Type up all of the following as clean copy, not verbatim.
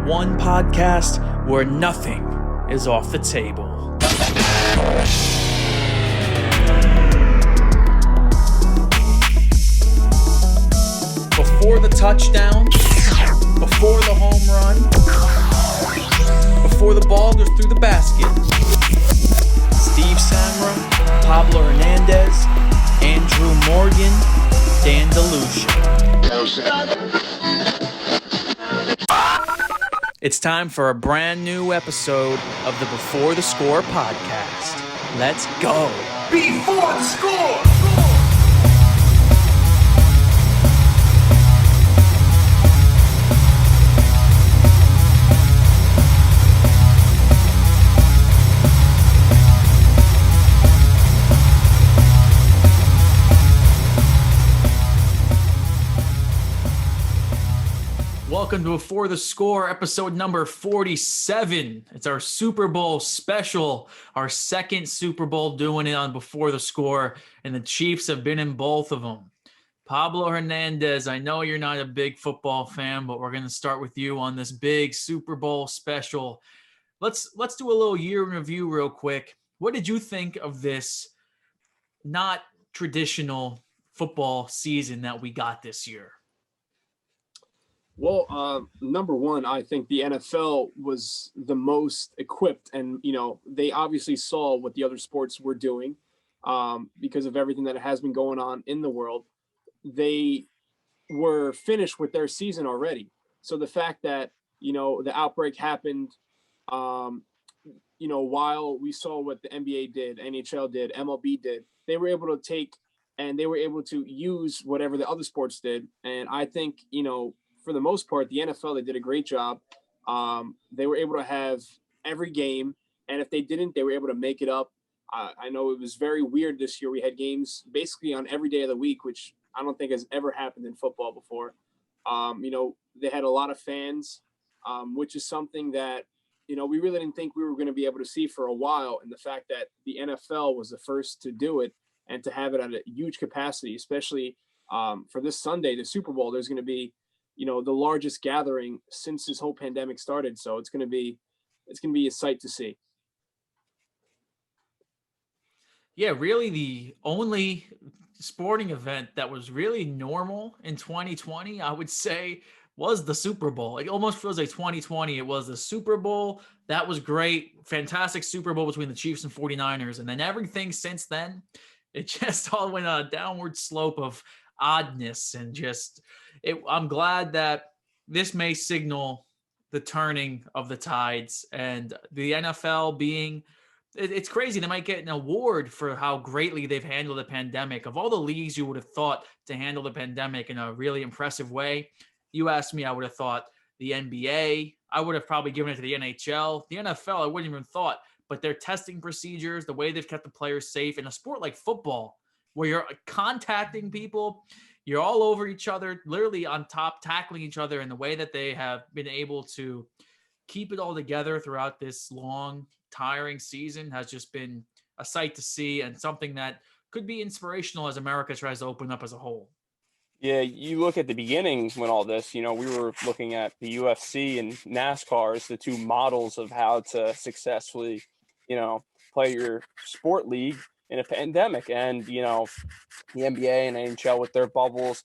one podcast where nothing is off the table. Before the touchdown, before the home run, before the ball goes through the basket, Steve Samra, Pablo Hernandez, Andrew Morgan, Dan DeLucia. It's time for a brand new episode of the Before the Score podcast. Let's go. Before the Score! Welcome to Before the Score, episode number 47. It's our Super Bowl special, our second Super Bowl doing it on Before the Score, and the Chiefs have been in both of them. Pablo Hernandez, I know you're not a big football fan, but we're going to start with you on this big Super Bowl special. Let's do a little year in review real quick. What did you think of this not traditional football season that we got this year? Well, number one, I think the NFL was the most equipped, and they obviously saw what the other sports were doing because of everything that has been going on in the world. They were finished with their season already. So the fact that the outbreak happened, while we saw what the NBA did, NHL did, MLB did, they were able to take and they were able to use whatever the other sports did, and I think for the most part, the NFL, they did a great job. They were able to have every game, and if they didn't, they were able to make it up. I know it was very weird this year. We had games basically on every day of the week, which I don't think has ever happened in football before. They had a lot of fans, which is something that, we really didn't think we were going to be able to see for a while. And the fact that the NFL was the first to do it and to have it at a huge capacity, especially for this Sunday, the Super Bowl, there's going to be the largest gathering since this whole pandemic started. So it's going to be a sight to see. Yeah, really the only sporting event that was really normal in 2020, I would say, was the Super Bowl. It almost feels like 2020. It was the Super Bowl. That was great. Fantastic Super Bowl between the Chiefs and 49ers. And then everything since then, it just all went on a downward slope of oddness and I'm glad that this may signal the turning of the tides, and the NFL it's crazy. They might get an award for how greatly they've handled the pandemic. Of all the leagues you would have thought to handle the pandemic in a really impressive way, you asked me, I would have thought the NBA. I would have probably given it to the NHL. The NFL, I wouldn't even thought, but their testing procedures, the way they've kept the players safe in a sport like football, where you're contacting people, you're all over each other, literally on top, tackling each other, and the way that they have been able to keep it all together throughout this long, tiring season has just been a sight to see, and something that could be inspirational as America tries to open up as a whole. Yeah, you look at the beginning when all this, we were looking at the UFC and NASCAR as the two models of how to successfully, play your sport league in a pandemic. And, the NBA and NHL with their bubbles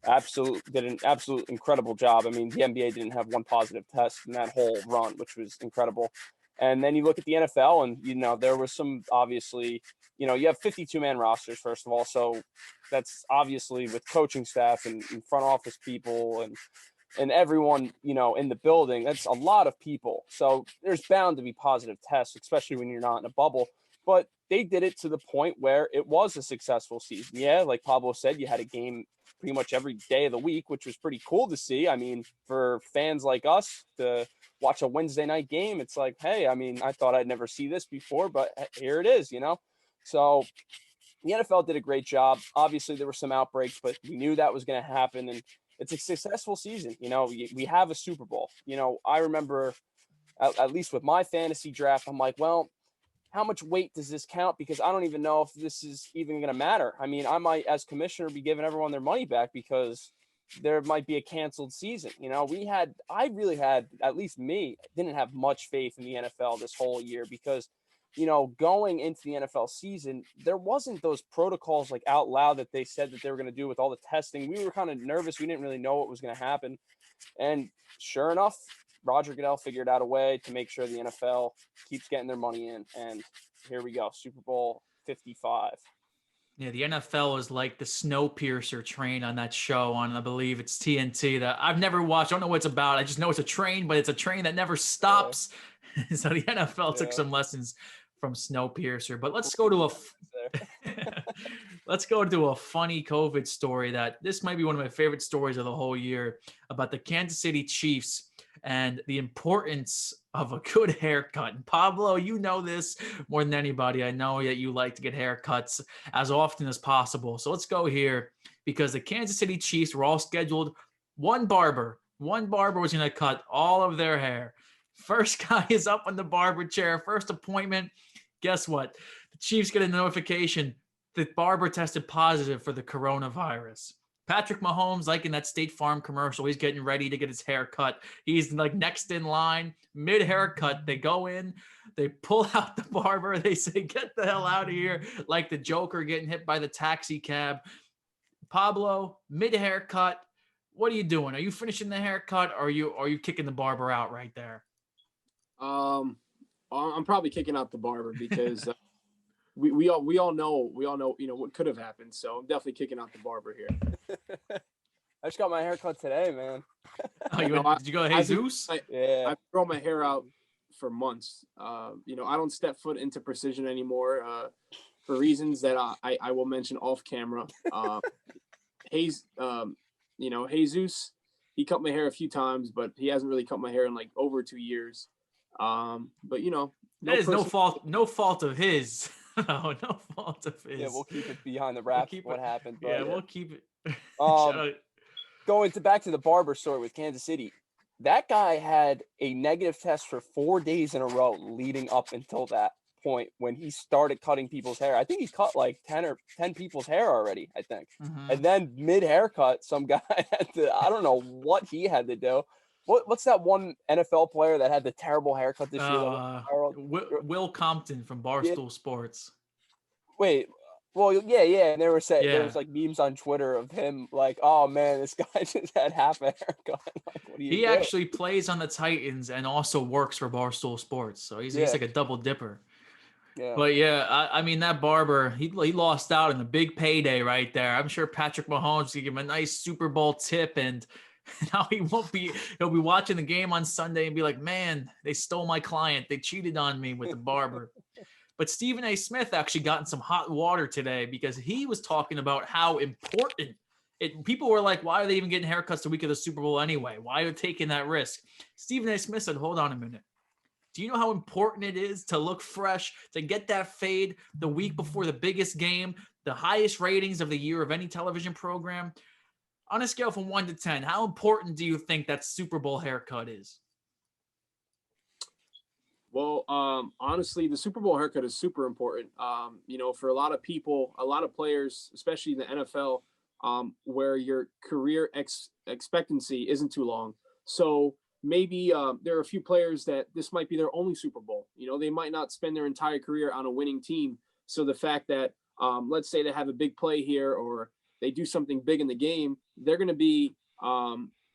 did an absolute incredible job. I mean, the NBA didn't have one positive test in that whole run, which was incredible. And then you look at the NFL and, there was some, obviously, you have 52-man rosters, first of all. So that's obviously with coaching staff and front office people and everyone, in the building, that's a lot of people. So there's bound to be positive tests, especially when you're not in a bubble. But they did it to the point where it was a successful season. Yeah, like Pablo said, you had a game pretty much every day of the week, which was pretty cool to see. I mean, for fans like us to watch a Wednesday night game, it's like, hey, I mean, I thought I'd never see this before, but here it is, So the NFL did a great job. Obviously, there were some outbreaks, but we knew that was going to happen. And it's a successful season. We have a Super Bowl. I remember, at least with my fantasy draft, I'm like, well, how much weight does this count? Because I don't even know if this is even going to matter. I mean, I might, as commissioner, be giving everyone their money back because there might be a canceled season. I really had, at least me, didn't have much faith in the NFL this whole year because, going into the NFL season, there wasn't those protocols like out loud that they said that they were going to do with all the testing. We were kind of nervous. We didn't really know what was going to happen. And sure enough, Roger Goodell figured out a way to make sure the NFL keeps getting their money in. And here we go, Super Bowl 55. Yeah, the NFL is like the Snowpiercer train on that show on, I believe it's TNT, that I've never watched. I don't know what it's about. I just know it's a train, but it's a train that never stops. Yeah. So the NFL took some lessons from Snowpiercer. But let's go to let's go to a funny COVID story that this might be one of my favorite stories of the whole year about the Kansas City Chiefs and the importance of a good haircut. And Pablo, you know this more than anybody. I know that you like to get haircuts as often as possible. So let's go here because the Kansas City Chiefs were all scheduled. One barber was going to cut all of their hair. First guy is up on the barber chair. First appointment. Guess what? The Chiefs get a notification. The barber tested positive for the coronavirus. Patrick Mahomes, like in that State Farm commercial, he's getting ready to get his hair cut. He's like next in line, mid-haircut. They go in, they pull out the barber. They say, get the hell out of here, like the Joker getting hit by the taxi cab. Pablo, mid-haircut, what are you doing? Are you finishing the haircut or are you kicking the barber out right there? I'm probably kicking out the barber because we all know what could have happened. So I'm definitely kicking out the barber here. I just got my haircut today, man. Did you go Jesus? I've grown my hair out for months. I don't step foot into precision anymore for reasons that I will mention off camera. Jesus, he cut my hair a few times, but he hasn't really cut my hair in like over 2 years. But that is no fault of his. No fault of his. Yeah, we'll keep it behind the wraps. What happened? But, we'll keep it. Going back to the barber story with Kansas City, that guy had a negative test for 4 days in a row leading up until that point when he started cutting people's hair. I think he cut like 10 people's hair already, I think. Mm-hmm. And then mid-haircut, some guy had to, I don't know what he had to do. What's that one NFL player that had the terrible haircut this year? Will Compton from Barstool Sports. Wait, well, yeah. And they were saying there was like memes on Twitter of him like, oh man, this guy just had half a haircut. Like, what do you do? Actually plays on the Titans and also works for Barstool Sports, so he's like a double dipper. Yeah. But I mean that barber, he lost out in a big payday right there. I'm sure Patrick Mahomes will give him a nice Super Bowl tip and. Now he'll be watching the game on Sunday and be like, man, they stole my client. They cheated on me with the barber. But Stephen A. Smith actually got in some hot water today because he was talking about how important people were like, why are they even getting haircuts the week of the Super Bowl anyway? Why are they taking that risk? Stephen A. Smith said, hold on a minute. Do you know how important it is to look fresh, to get that fade the week before the biggest game, the highest ratings of the year of any television program? On a scale from 1 to 10, how important do you think that Super Bowl haircut is? Well, honestly, the Super Bowl haircut is super important. For a lot of people, a lot of players, especially in the NFL, where your career expectancy isn't too long. So maybe there are a few players that this might be their only Super Bowl. They might not spend their entire career on a winning team. So the fact that, let's say they have a big play here or they do something big in the game, they're going to be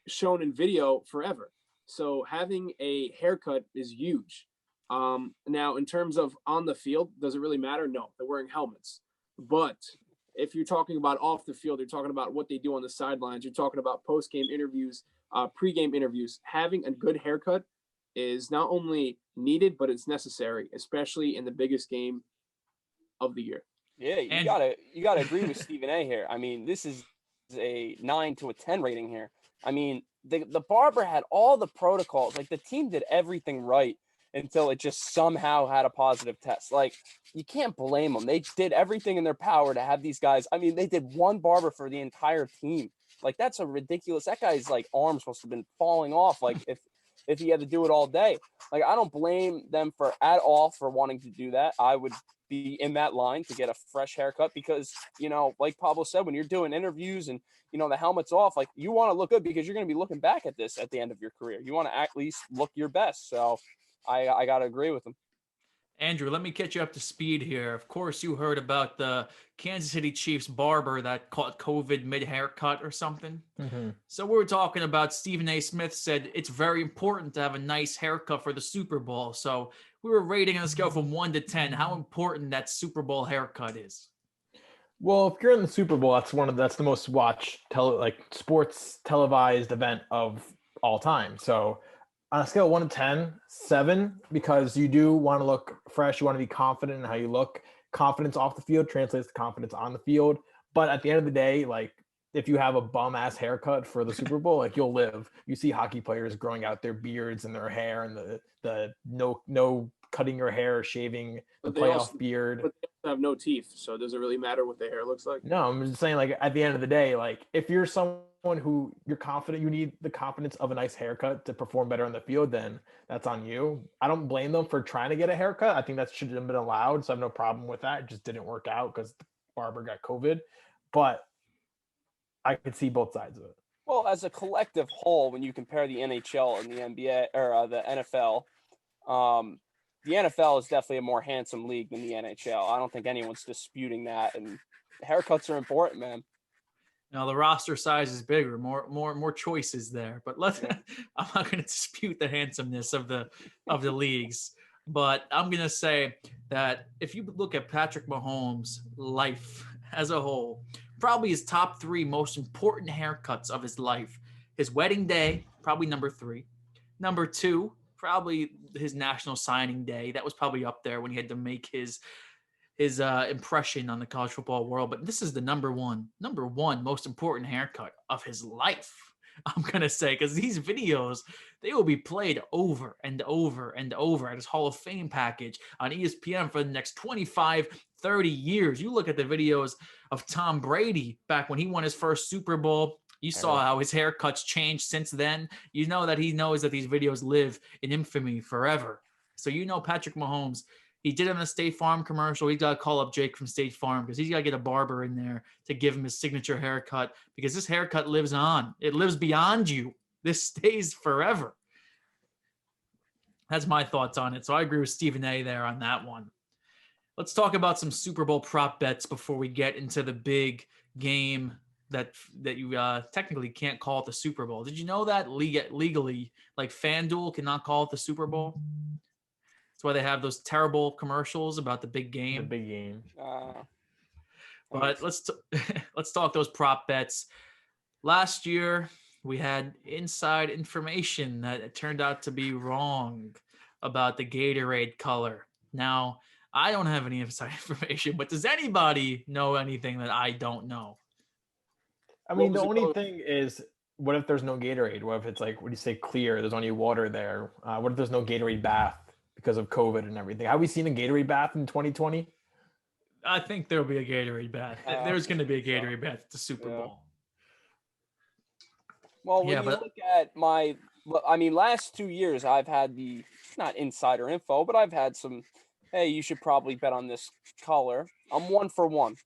shown in video forever. So having a haircut is huge. Now, in terms of on the field, does it really matter? No, they're wearing helmets. But if you're talking about off the field, you're talking about what they do on the sidelines. You're talking about post-game interviews, pre-game interviews. Having a good haircut is not only needed, but it's necessary, especially in the biggest game of the year. Yeah, you gotta agree with Stephen A. here. I mean, this is a 9 to a 10 rating here. I mean, the barber had all the protocols. Like the team did everything right until it just somehow had a positive test. Like you can't blame them. They did everything in their power to have these guys. I mean, they did one barber for the entire team. Like that's a ridiculous. That guy's like arms must have been falling off. Like if if he had to do it all day. Like, I don't blame them at all for wanting to do that. I would be in that line to get a fresh haircut because, like Pablo said, when you're doing interviews and, the helmet's off, like, you want to look good because you're going to be looking back at this at the end of your career. You want to at least look your best. So I got to agree with him. Andrew, let me get you up to speed here. Of course, you heard about the Kansas City Chiefs barber that caught COVID mid-haircut or something. Mm-hmm. So we were talking about Stephen A. Smith said it's very important to have a nice haircut for the Super Bowl. So we were rating on a scale from 1 to 10 how important that Super Bowl haircut is. Well, if you're in the Super Bowl, that's the most watched sports televised event of all time. So on a scale of 1 to 10, 7, because you do want to look fresh. You want to be confident in how you look. Confidence off the field translates to confidence on the field. But at the end of the day, like, if you have a bum ass haircut for the Super Bowl, like, you'll live. You see hockey players growing out their beards and their hair, and the no cutting your hair or shaving the playoff beard. But they have no teeth, so does it really matter what the hair looks like? No, I'm just saying, like, at the end of the day, like, if you're someone who you're confident, you need the confidence of a nice haircut to perform better on the field, then that's on you. I don't blame them for trying to get a haircut. I think that should have been allowed, so I have no problem with that. It just didn't work out because the barber got COVID. But I could see both sides of it. Well, as a collective whole, when you compare the NHL and the NBA or the NFL, the NFL is definitely a more handsome league than the NHL. I don't think anyone's disputing that. And haircuts are important, man. Now the roster size is bigger, more choices there. But I'm not going to dispute the handsomeness of the leagues. But I'm going to say that if you look at Patrick Mahomes' life as a whole, probably his top 3 most important haircuts of his life: his wedding day, probably number 3. Number 2, probably his national signing day. That was probably up there when he had to make his impression on the college football world. But this is the number one most important haircut of his life, I'm going to say, because these videos, they will be played over and over and over at his Hall of Fame package on ESPN for the next 25, 30 years. You look at the videos of Tom Brady back when he won his first Super Bowl. You saw how his haircuts changed since then. You know that he knows that these videos live in infamy forever. So Patrick Mahomes, he did it in a State Farm commercial. He's got to call up Jake from State Farm because he's got to get a barber in there to give him his signature haircut, because this haircut lives on. It lives beyond you. This stays forever. That's my thoughts on it. So I agree with Stephen A. there on that one. Let's talk about some Super Bowl prop bets before we get into the big game that you technically can't call it the Super Bowl. Did you know that legally, like FanDuel cannot call it the Super Bowl? That's why they have those terrible commercials about the big game. The big game. But let's talk those prop bets. Last year, we had inside information that it turned out to be wrong about the Gatorade color. Now, I don't have any inside information, but does anybody know anything that I don't know? I mean, the only thing is, what if there's no Gatorade? What if it's like, what do you say, clear? There's only water there. What if there's no Gatorade bath because of COVID and everything? Have we seen a Gatorade bath in 2020? I think there'll be a Gatorade bath. There's going to be a Gatorade bath at the Super Bowl. Well, when you look at last 2 years, I've had not insider info, but I've had some, hey, you should probably bet on this color. I'm 1 for 1.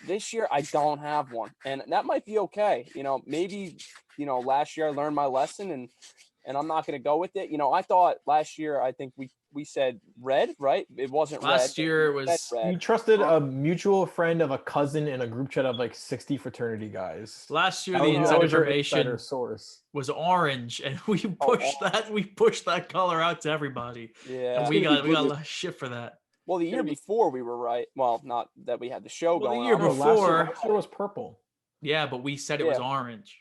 This year, I don't have one, and that might be okay. Maybe, last year I learned my lesson, and I'm not going to go with it. I thought last year, I think we said red, right? It wasn't last red. year. It was you trusted a mutual friend of a cousin in a group chat of like 60 fraternity guys. Last year, the inside information source was orange, and we pushed that color out to everybody. Yeah, and we got a lot of shit for that. Well, the year before we were right. Well, not that we had the show going. The year before, last year was purple. Yeah, but we said it was orange.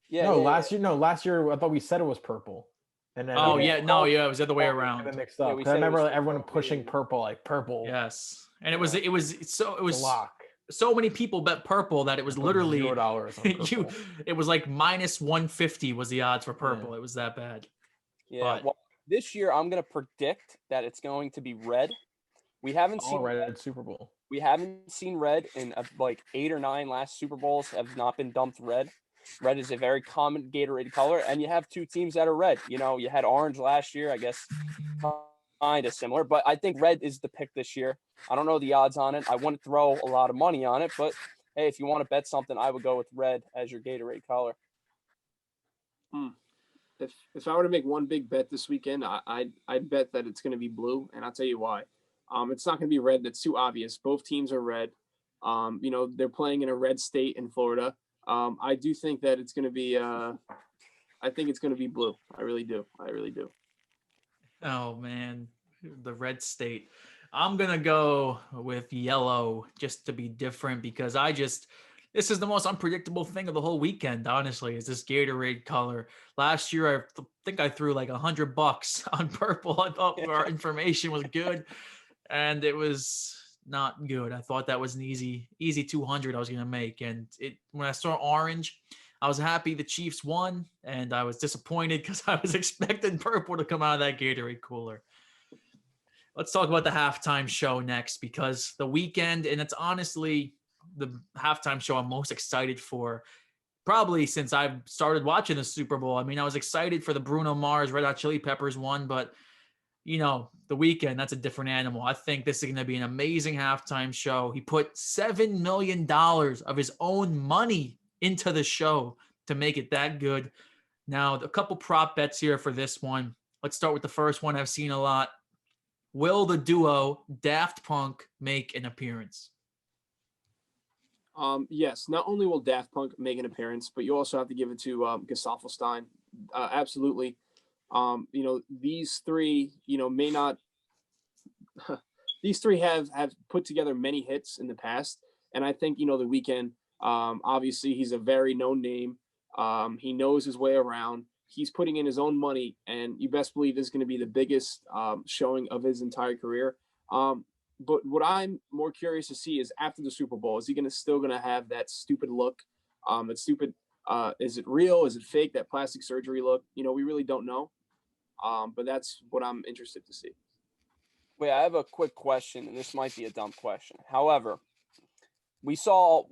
Yeah. Last year I thought we said it was purple. And then it was the other way around. Mixed up. I remember everyone pushing purple, like purple. Yes, and it was so many people bet purple that it was literally $0. It was like -150 was the odds for purple. Yeah. It was that bad. Yeah. Well, this year I'm gonna predict that it's going to be red. We haven't seen red at Super Bowl. We haven't seen red in like 8 or 9 last Super Bowls have not been dumped red. Red is a very common Gatorade color, and you have two teams that are red. You know, you had orange last year, I guess, kind of similar, but I think red is the pick this year. I don't know the odds on it. I wouldn't throw a lot of money on it, but hey, if you want to bet something, I would go with red as your Gatorade color. If I were to make one big bet this weekend, I'd bet that it's going to be blue, and I'll tell you why. It's not going to be red. That's too obvious. Both teams are red. You know, they're playing in a red state in Florida. I do think that it's going to be. I think it's going to be blue. I really do. I really do. Oh man, the red state. I'm gonna go with yellow just to be different because this is the most unpredictable thing of the whole weekend, honestly, is this Gatorade color. Last year, I think I threw like $100 on purple. I thought our information was good, and it was not good. I thought that was an easy 200 I was gonna make, and when I saw orange, I was happy the Chiefs won, and I was disappointed because I was expecting purple to come out of that Gatorade cooler. Let's talk about the halftime show next because the weekend, and it's honestly the halftime show I'm most excited for probably since I've started watching the Super Bowl. I mean, I was excited for the Bruno Mars Red Hot Chili Peppers one, but you know, the weekend, that's a different animal. I think this is going to be an amazing halftime show. He put $7 million of his own money into the show to make it that good. Now, a couple prop bets here for this one. Let's start with the first one I've seen a lot. Will the duo Daft Punk make an appearance? Yes, not only will Daft Punk make an appearance, but you also have to give it to Gesaffelstein. Absolutely. You know, these three, you know, may not these three have put together many hits in the past. And I think, you know, the weekend, obviously he's a very known name. He knows his way around. He's putting in his own money, and you best believe this is going to be the biggest showing of his entire career. But what I'm more curious to see is after the Super Bowl, is he still going to have that stupid look? That stupid, is it real? Is it fake? That plastic surgery look? You know, we really don't know. But that's what I'm interested to see. Wait, I have a quick question, and this might be a dumb question. However, we saw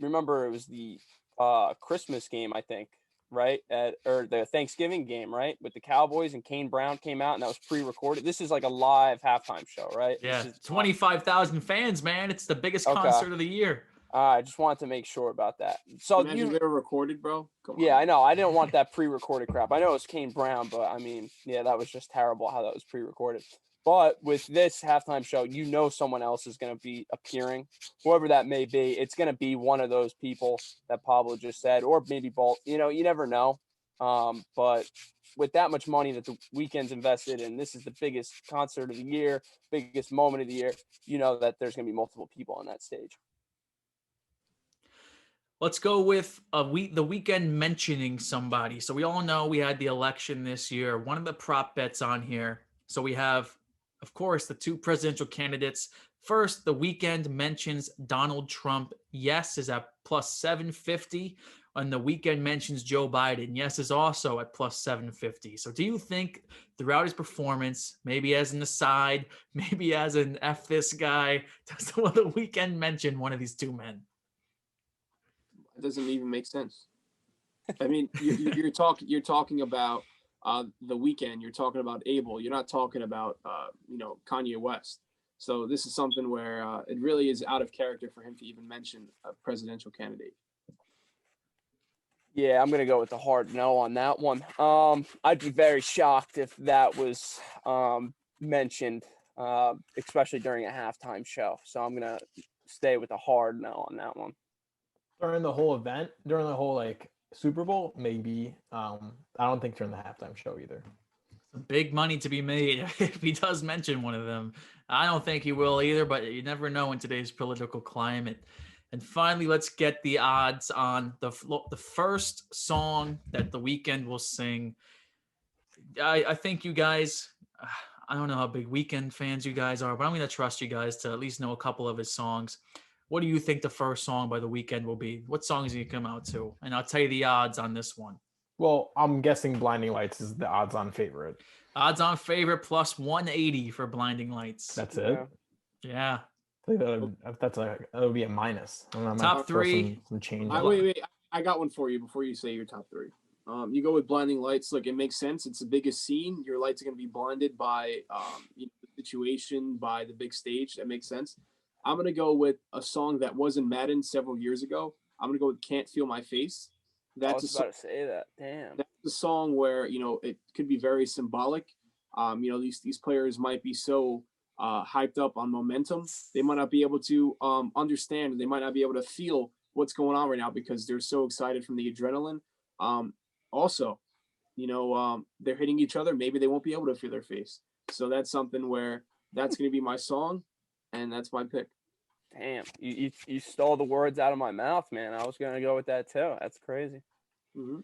remember it was the Christmas game, I think, right? Or the Thanksgiving game, right? With the Cowboys, and Kane Brown came out, and that was pre-recorded. This is like a live halftime show, right? Yeah, 25,000 fans, man. It's the biggest concert of the year. I just wanted to make sure about that. So imagine they were recorded, bro. Come on. Yeah, I know. I didn't want that pre-recorded crap. I know it was Kane Brown, but I mean, yeah, that was just terrible how that was pre-recorded. But with this halftime show, you know someone else is going to be appearing, whoever that may be. It's going to be one of those people that Pablo just said, or maybe both. You know, you never know. But with that much money that the weekend's invested in, this is the biggest concert of the year, biggest moment of the year. You know that there's going to be multiple people on that stage. Let's go with the weekend mentioning somebody. So we all know we had the election this year. One of the prop bets on here. So we have, of course, the two presidential candidates. First, the weekend mentions Donald Trump. Yes is at plus 750. And the weekend mentions Joe Biden. Yes is also at plus 750. So do you think throughout his performance, maybe as an aside, maybe as an F this guy, does the weekend mention one of these two men? It doesn't even make sense. I mean, you're talking about the weekend. You're talking about Abel. You're not talking about you know, Kanye West. So this is something where it really is out of character for him to even mention a presidential candidate. Yeah, I'm gonna go with the hard no on that one. I'd be very shocked if that was mentioned, especially during a halftime show. So I'm gonna stay with the hard no on that one. During the whole event, during the whole like Super Bowl, maybe. I don't think during the halftime show either. Big money to be made if he does mention one of them. I don't think he will either, but you never know in today's political climate. And finally, let's get the odds on the first song that the weekend will sing. I think you guys, I don't know how big weekend fans you guys are, but I'm going to trust you guys to at least know a couple of his songs. What do you think the first song by the weekend will be? What songs do you come out to? And I'll tell you the odds on this one. Well, I'm guessing Blinding Lights is the odds-on favorite. Odds-on favorite plus 180 for Blinding Lights. That's it? Yeah. I think that would be a minus. I don't know, Top three. Some change. Wait. I got one for you before you say your top three. You go with Blinding Lights. Look, it makes sense. It's the biggest scene. Your lights are going to be blinded by the situation, by the big stage. That makes sense. I'm going to go with a song that was in Madden several years ago. I'm going to go with Can't Feel My Face. I That's was about to say that. Damn. that's a song where, it could be very symbolic. These players might be so hyped up on momentum. They might not be able to understand. They might not be able to feel what's going on right now because they're so excited from the adrenaline. Also, they're hitting each other. Maybe they won't be able to feel their face. So that's something where that's going to be my song, and that's my pick. Damn. You stole the words out of my mouth, man. I was gonna go with that too. That's crazy. Mm-hmm.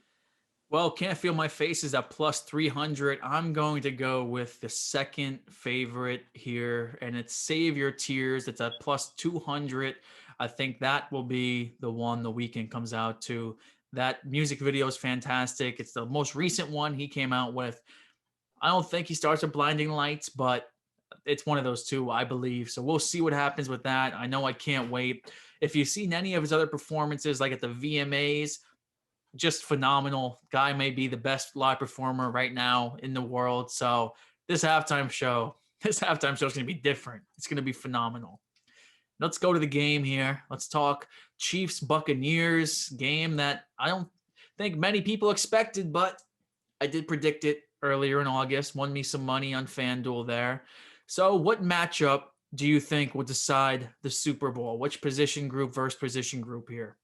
Well, Can't Feel My Face is at plus 300. I'm going to go with the second favorite here, and it's Save Your Tears. It's at plus 200. I think that will be the one the weekend comes out to. That music video is fantastic. It's the most recent one he came out with. I don't think he starts with Blinding Lights, but it's one of those two, I believe. So we'll see what happens with that. I know I can't wait. If you've seen any of his other performances, like at the VMAs, just phenomenal. Guy may be the best live performer right now in the world. So this halftime show is going to be different. It's going to be phenomenal. Let's go to the game here. Let's talk Chiefs Buccaneers game that I don't think many people expected, but I did predict it earlier in August. Won me some money on FanDuel there. So what matchup do you think will decide the Super Bowl? Which position group versus position group here?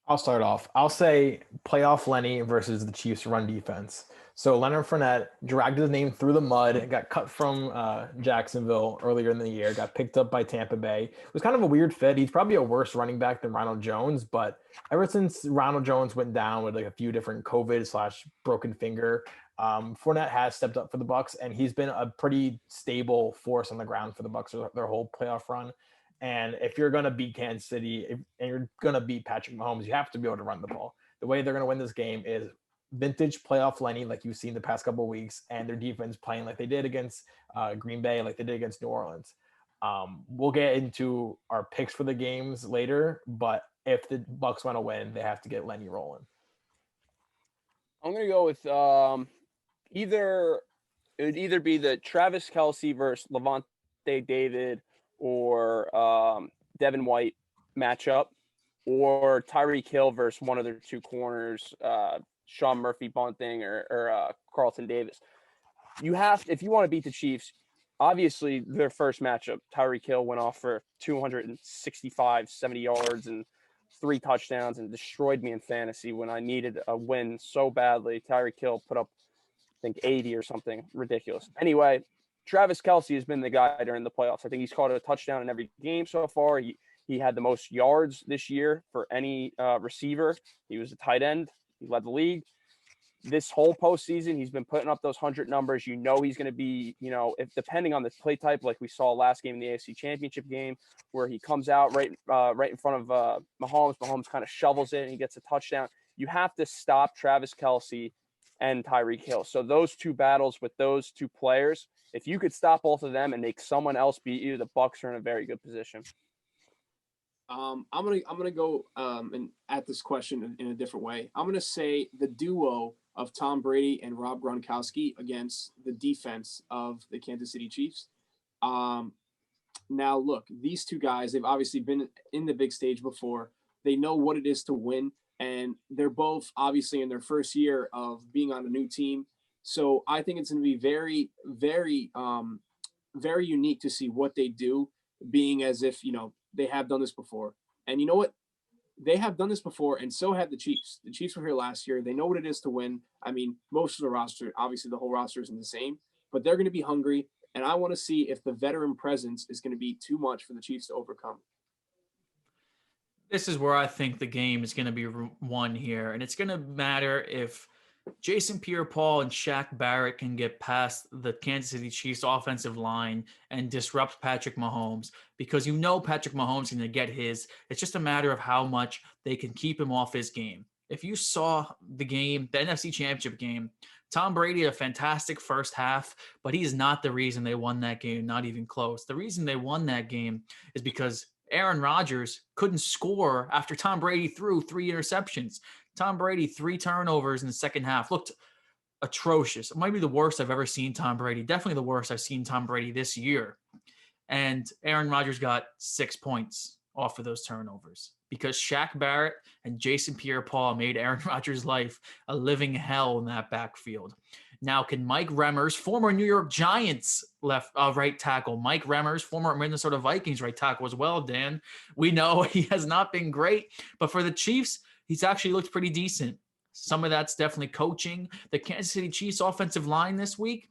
I'll start off. I'll say playoff Lenny versus the Chiefs' run defense. So Leonard Fournette dragged his name through the mud, got cut from Jacksonville earlier in the year, got picked up by Tampa Bay. It was kind of a weird fit. He's probably a worse running back than Ronald Jones, but ever since Ronald Jones went down with like a few different COVID/broken finger, Fournette has stepped up for the Bucs, and he's been a pretty stable force on the ground for the Bucs their whole playoff run. And if you're going to beat Kansas City and you're going to beat Patrick Mahomes, you have to be able to run the ball. The way they're going to win this game is vintage playoff Lenny, like you've seen the past couple of weeks, and their defense playing like they did against Green Bay, like they did against New Orleans. We'll get into our picks for the games later, but if the Bucs want to win, they have to get Lenny rolling. I'm going to go with it would either be the Travis Kelce versus Levante David or Devin White matchup, or Tyreek Hill versus one of their two corners, Sean Murphy Bunting or Carlton Davis. If you want to beat the Chiefs, obviously their first matchup, Tyreek Hill went off for 265, 70 yards and 3 touchdowns and destroyed me in fantasy when I needed a win so badly. Tyreek Hill put up, I think, 80 or something ridiculous. Anyway, Travis Kelce has been the guy during the playoffs. I think he's caught a touchdown in every game so far. He had the most yards this year for any receiver. He was a tight end. He led the league. This whole postseason, he's been putting up those 100 numbers. He's going to be, if depending on the play type, like we saw last game in the AFC Championship game, where he comes out right in front of Mahomes. Mahomes kind of shovels it and he gets a touchdown. You have to stop Travis Kelce and Tyreek Hill. So those two battles with those two players, if you could stop both of them and make someone else beat you, the Bucs are in a very good position. I'm gonna go and at this question in a different way. I'm gonna say the duo of Tom Brady and Rob Gronkowski against the defense of the Kansas City Chiefs. Now look, these two guys, they've obviously been in the big stage before. They know what it is to win, and they're both obviously in their first year of being on a new team. So I think it's going to be very, very, very unique to see what they do, being as if, they have done this before. And you know what? They have done this before, and so have the Chiefs. The Chiefs were here last year. They know what it is to win. I mean, most of the roster, obviously the whole roster isn't the same, but they're going to be hungry. And I want to see if the veteran presence is going to be too much for the Chiefs to overcome. This is where I think the game is going to be won here. And it's going to matter if Jason Pierre-Paul and Shaq Barrett can get past the Kansas City Chiefs offensive line and disrupt Patrick Mahomes, because Patrick Mahomes is going to get his. It's just a matter of how much they can keep him off his game. If you saw the game, the NFC Championship game, Tom Brady had a fantastic first half, but he is not the reason they won that game, not even close. The reason they won that game is because Aaron Rodgers couldn't score after Tom Brady threw 3 interceptions. Tom Brady, 3 turnovers in the second half. Looked atrocious. It might be the worst I've ever seen Tom Brady. Definitely the worst I've seen Tom Brady this year. And Aaron Rodgers got 6 points off of those turnovers because Shaq Barrett and Jason Pierre-Paul made Aaron Rodgers' life a living hell in that backfield. Now, can Mike Remmers, former New York Giants right tackle, Mike Remmers, former Minnesota Vikings right tackle as well, Dan, we know he has not been great, but for the Chiefs, he's actually looked pretty decent. Some of that's definitely coaching. The Kansas City Chiefs offensive line this week,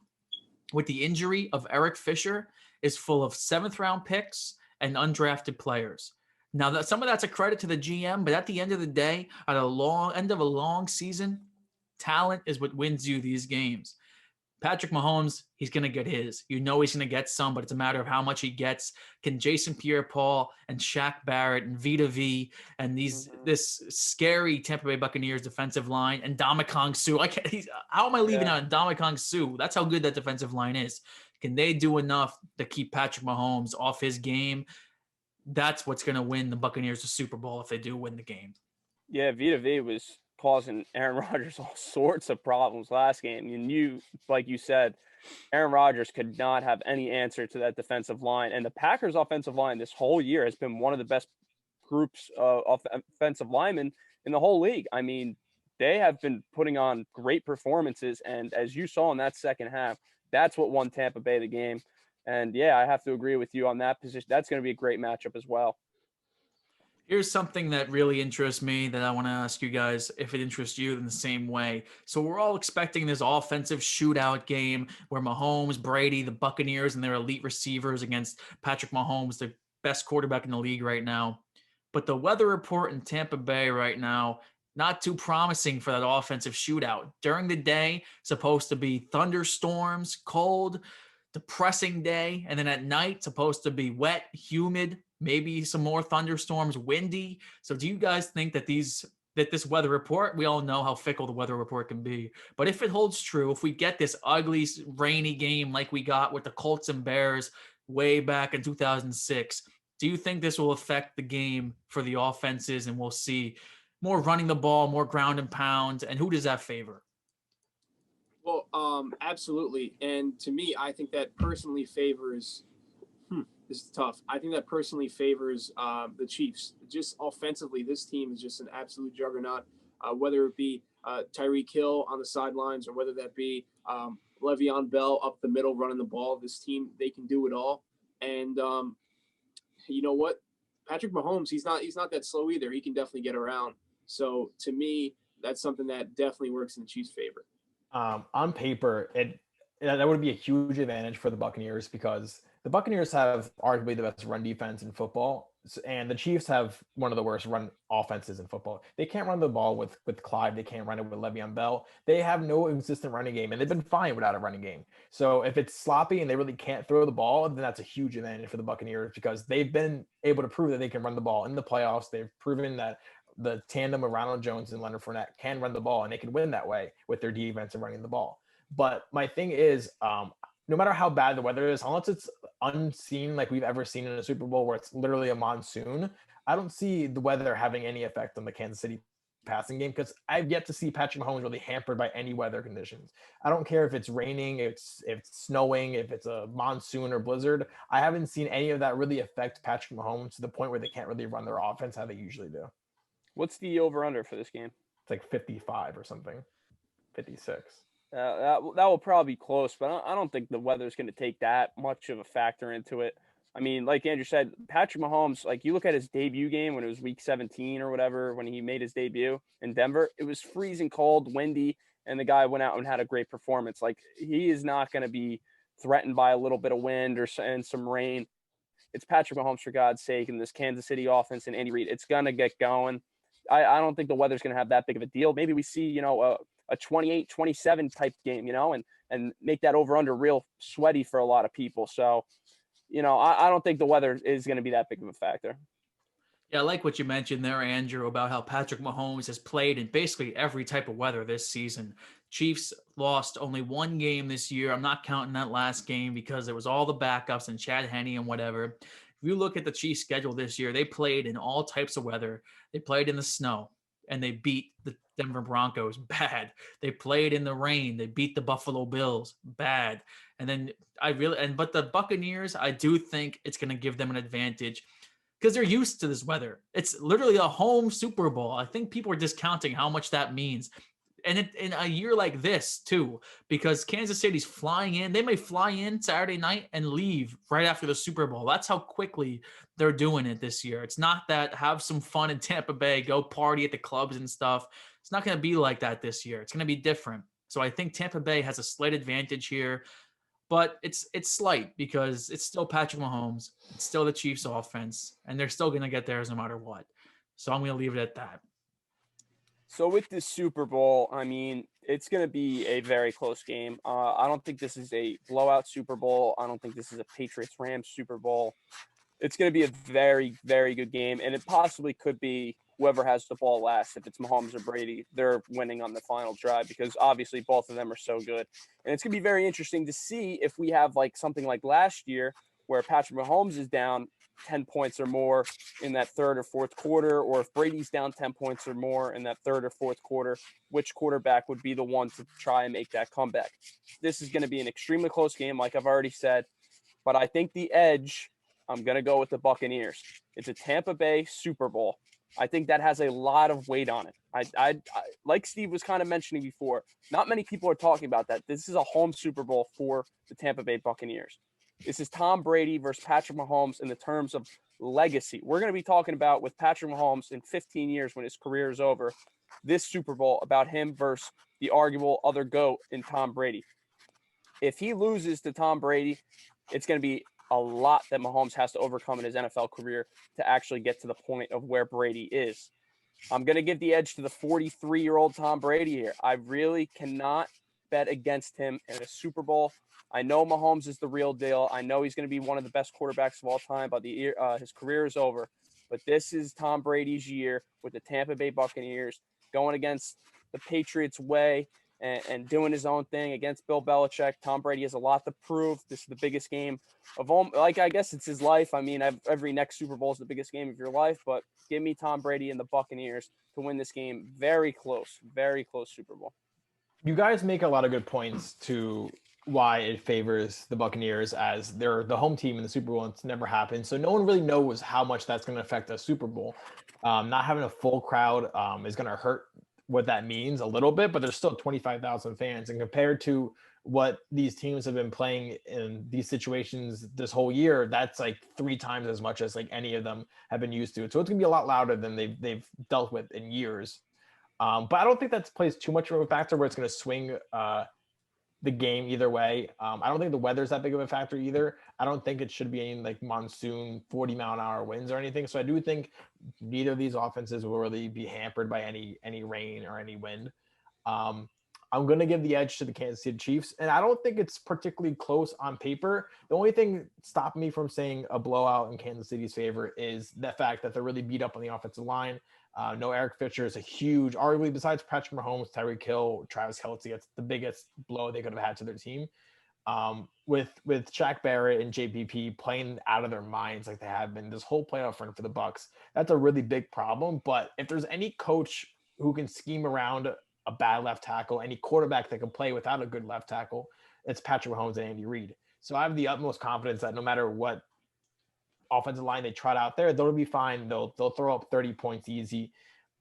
with the injury of Eric Fisher, is full of 7th-round picks and undrafted players. Now, some of that's a credit to the GM, but at the end of the day, at the end of a long season, talent is what wins you these games. Patrick Mahomes, he's going to get his. You know he's going to get some, but it's a matter of how much he gets. Can Jason Pierre-Paul and Shaq Barrett and Vita V and this scary Tampa Bay Buccaneers defensive line and Ndamukong Suh? How am I leaving out Ndamukong Suh? That's how good that defensive line is. Can they do enough to keep Patrick Mahomes off his game? That's what's going to win the Buccaneers the Super Bowl if they do win the game. Yeah, Vita V was causing Aaron Rodgers all sorts of problems last game. And like you said, Aaron Rodgers could not have any answer to that defensive line. And the Packers offensive line this whole year has been one of the best groups of offensive linemen in the whole league. I mean, they have been putting on great performances. And as you saw in that second half, that's what won Tampa Bay the game. And yeah, I have to agree with you on that position. That's going to be a great matchup as well. Here's something that really interests me that I want to ask you guys if it interests you in the same way. So we're all expecting this offensive shootout game where Mahomes, Brady, the Buccaneers, and their elite receivers against Patrick Mahomes, the best quarterback in the league right now. But the weather report in Tampa Bay right now, not too promising for that offensive shootout. During the day, supposed to be thunderstorms, cold, depressing day. And then at night, supposed to be wet, humid, maybe some more thunderstorms, windy. So do you guys think that this weather report, we all know how fickle the weather report can be, but if it holds true, if we get this ugly, rainy game like we got with the Colts and Bears way back in 2006, do you think this will affect the game for the offenses and we'll see more running the ball, more ground and pound? And who does that favor? Well, absolutely. And to me, I think that personally favors this is tough. I think that personally favors the Chiefs. Just offensively, this team is just an absolute juggernaut, whether it be Tyreek Hill on the sidelines or whether that be Le'Veon Bell up the middle running the ball. This team, they can do it all. And you know what? Patrick Mahomes, he's not that slow either. He can definitely get around. So to me, that's something that definitely works in the Chiefs' favor. On paper, that would be a huge advantage for the Buccaneers because the Buccaneers have arguably the best run defense in football, and the Chiefs have one of the worst run offenses in football. They can't run the ball with Clyde. They can't run it with Le'Veon Bell. They have no consistent running game, and they've been fine without a running game. So if it's sloppy and they really can't throw the ball, then that's a huge advantage for the Buccaneers because they've been able to prove that they can run the ball in the playoffs. They've proven that the tandem of Ronald Jones and Leonard Fournette can run the ball, and they can win that way with their defense and running the ball. But my thing is, no matter how bad the weather is, unless it's unseen like we've ever seen in a Super Bowl where it's literally a monsoon, I don't see the weather having any effect on the Kansas City passing game because I've yet to see Patrick Mahomes really hampered by any weather conditions. I don't care if it's raining, if it's snowing, if it's a monsoon or blizzard. I haven't seen any of that really affect Patrick Mahomes to the point where they can't really run their offense how they usually do. What's the over-under for this game? It's like 55 or something, 56. That will probably be close, but I don't think the weather's going to take that much of a factor into it. I mean, like Andrew said, Patrick Mahomes, like you look at his debut game when it was week 17 or whatever, when he made his debut in Denver, it was freezing cold, windy, and the guy went out and had a great performance. Like he is not going to be threatened by a little bit of wind and some rain. It's Patrick Mahomes, for God's sake, and this Kansas City offense and Andy Reid. It's going to get going. I don't think the weather's going to have that big of a deal. Maybe we see, a 28-27 type game, and make that over-under real sweaty for a lot of people. So, I don't think the weather is going to be that big of a factor. Yeah, I like what you mentioned there, Andrew, about how Patrick Mahomes has played in basically every type of weather this season. Chiefs lost only one game this year. I'm not counting that last game because there was all the backups and Chad Henne and whatever. If you look at the Chiefs' schedule this year, they played in all types of weather. They played in the snow, and they beat the Denver Broncos bad. They played in the rain. They beat the Buffalo Bills bad. And then but the Buccaneers, I do think it's going to give them an advantage because they're used to this weather. It's literally a home Super Bowl. I think people are discounting how much that means. And in a year like this too, because Kansas City's flying in, they may fly in Saturday night and leave right after the Super Bowl. That's how quickly they're doing it this year. It's not that have some fun in Tampa Bay, go party at the clubs and stuff. It's not going to be like that this year. It's going to be different. So I think Tampa Bay has a slight advantage here, but it's slight because it's still Patrick Mahomes. It's still the Chiefs offense, and they're still going to get theirs no matter what. So I'm going to leave it at that. So with this Super Bowl, I mean, it's going to be a very close game. I don't think this is a blowout Super Bowl. I don't think this is a Patriots-Rams Super Bowl. It's going to be a very, very good game, and it possibly could be whoever has the ball last. If it's Mahomes or Brady, they're winning on the final drive because obviously both of them are so good. And it's going to be very interesting to see if we have like something like last year where Patrick Mahomes is down 10 points or more in that third or fourth quarter, or if Brady's down 10 points or more in that third or fourth quarter, which quarterback would be the one to try and make that comeback. This is going to be an extremely close game, like I've already said, but I think the edge, I'm going to go with the Buccaneers. It's a Tampa Bay Super Bowl. I think that has a lot of weight on it. I like Steve was kind of mentioning before, not many people are talking about that. This is a home Super Bowl for the Tampa Bay Buccaneers. This is Tom Brady versus Patrick Mahomes in the terms of legacy. We're going to be talking about with Patrick Mahomes in 15 years when his career is over, this Super Bowl about him versus the arguable other GOAT in Tom Brady. If he loses to Tom Brady, it's going to be a lot that Mahomes has to overcome in his NFL career to actually get to the point of where Brady is. I'm going to give the edge to the 43-year-old Tom Brady here. I really cannot bet against him in a Super Bowl. I know Mahomes is the real deal. I know he's going to be one of the best quarterbacks of all time, but his career is over. But this is Tom Brady's year with the Tampa Bay Buccaneers going against the Patriots way and doing his own thing against Bill Belichick. Tom Brady has a lot to prove. This is the biggest game of all. Like, I guess it's his life. I mean, every next Super Bowl is the biggest game of your life, but give me Tom Brady and the Buccaneers to win this game. Very close Super Bowl. You guys make a lot of good points to why it favors the Buccaneers as they're the home team in the Super Bowl. It's never happened. So no one really knows how much that's going to affect the Super Bowl. Not having a full crowd is going to hurt what that means a little bit, but there's still 25,000 fans. And compared to what these teams have been playing in these situations this whole year, that's like 3 times as much as like any of them have been used to. So it's going to be a lot louder than they've dealt with in years. But I don't think that plays too much of a factor where it's going to swing the game either way. I don't think the weather's that big of a factor either. I don't think it should be any like monsoon 40-mile-an-hour winds or anything. So I do think neither of these offenses will really be hampered by any rain or any wind. I'm going to give the edge to the Kansas City Chiefs, and I don't think it's particularly close on paper. The only thing stopping me from saying a blowout in Kansas City's favor is the fact that they're really beat up on the offensive line. No Eric Fisher is a huge, arguably besides Patrick Mahomes, Tyreek Hill, Travis Kelce, it's the biggest blow they could have had to their team. With Shaq Barrett and JPP playing out of their minds like they have been this whole playoff run for the Bucs, that's a really big problem. But if there's any coach who can scheme around a bad left tackle, any quarterback that can play without a good left tackle, it's Patrick Mahomes and Andy Reid. So I have the utmost confidence that no matter what offensive line they trot out there, they'll be fine. They'll throw up 30 points easy.